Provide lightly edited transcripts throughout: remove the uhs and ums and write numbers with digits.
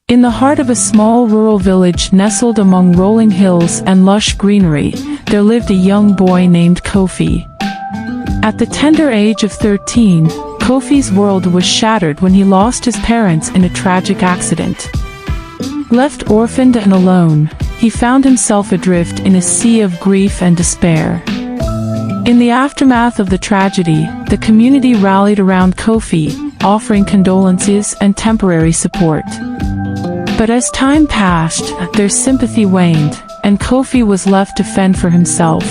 In the heart of a small rural village nestled among rolling hills and lush greenery, there lived a young boy named Kofi. At the tender age of 13, Kofi's world was shattered when he lost his parents in a tragic accident. Left orphaned and alone, he found himself adrift in a sea of grief and despair. In the aftermath of the tragedy, the community rallied around Kofi, offering condolences and temporary support. But as time passed, their sympathy waned, and Kofi was left to fend for himself.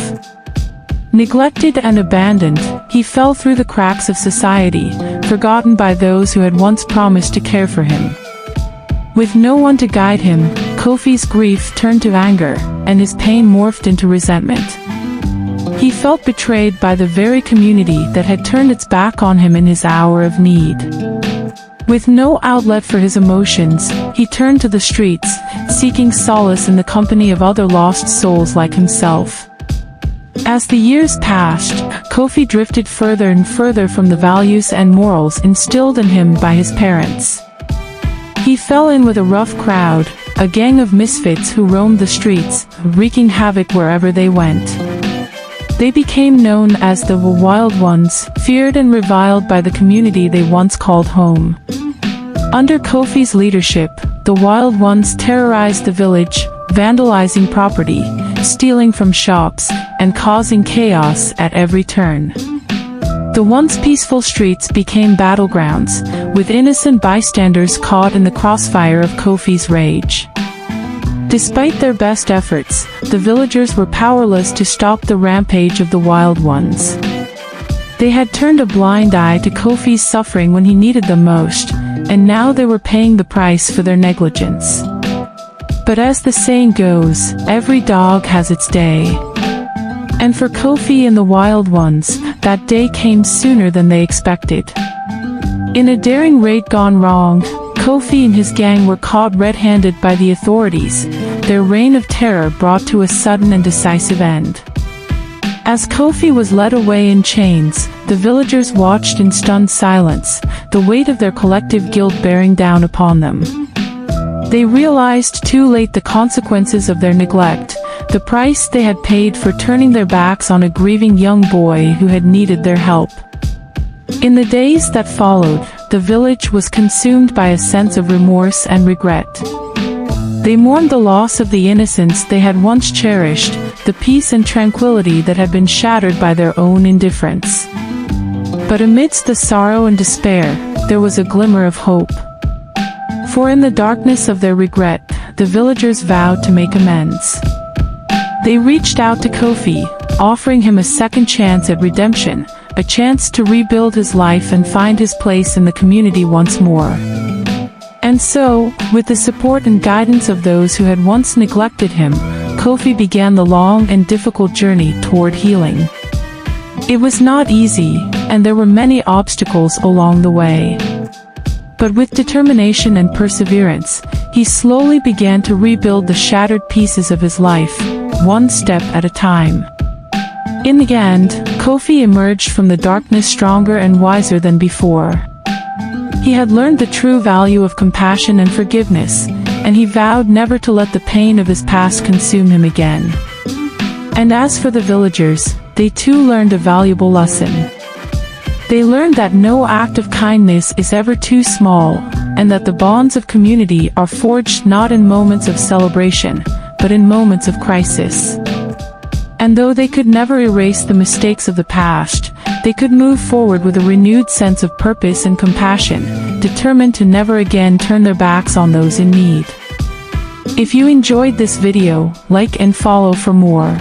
Neglected and abandoned, he fell through the cracks of society, forgotten by those who had once promised to care for him. With no one to guide him, Kofi's grief turned to anger, and his pain morphed into resentment. He felt betrayed by the very community that had turned its back on him in his hour of need. With no outlet for his emotions, he turned to the streets, seeking solace in the company of other lost souls like himself. As the years passed, Kofi drifted further and further from the values and morals instilled in him by his parents. He fell in with a rough crowd, a gang of misfits who roamed the streets, wreaking havoc wherever they went. They became known as the Wild Ones, feared and reviled by the community they once called home. Under Kofi's leadership, the Wild Ones terrorized the village, vandalizing property, stealing from shops, and causing chaos at every turn. The once peaceful streets became battlegrounds, with innocent bystanders caught in the crossfire of Kofi's rage. Despite their best efforts, the villagers were powerless to stop the rampage of the Wild Ones. They had turned a blind eye to Kofi's suffering when he needed them most, and now they were paying the price for their negligence. But as the saying goes, every dog has its day. And for Kofi and the Wild Ones, that day came sooner than they expected. In a daring raid gone wrong, Kofi and his gang were caught red-handed by the authorities, their reign of terror brought to a sudden and decisive end. As Kofi was led away in chains, the villagers watched in stunned silence, the weight of their collective guilt bearing down upon them. They realized too late the consequences of their neglect, the price they had paid for turning their backs on a grieving young boy who had needed their help. In the days that followed, the village was consumed by a sense of remorse and regret. They mourned the loss of the innocence they had once cherished, the peace and tranquility that had been shattered by their own indifference. But amidst the sorrow and despair, there was a glimmer of hope. For in the darkness of their regret, the villagers vowed to make amends. They reached out to Kofi, offering him a second chance at redemption, a chance to rebuild his life and find his place in the community once more. And so, with the support and guidance of those who had once neglected him, Kofi began the long and difficult journey toward healing. It was not easy, and there were many obstacles along the way. But with determination and perseverance, he slowly began to rebuild the shattered pieces of his life, one step at a time. In the end, Kofi emerged from the darkness stronger and wiser than before. He had learned the true value of compassion and forgiveness, and he vowed never to let the pain of his past consume him again. And as for the villagers, they too learned a valuable lesson. They learned that no act of kindness is ever too small, and that the bonds of community are forged not in moments of celebration, but in moments of crisis. And though they could never erase the mistakes of the past, they could move forward with a renewed sense of purpose and compassion, determined to never again turn their backs on those in need. If you enjoyed this video, like and follow for more.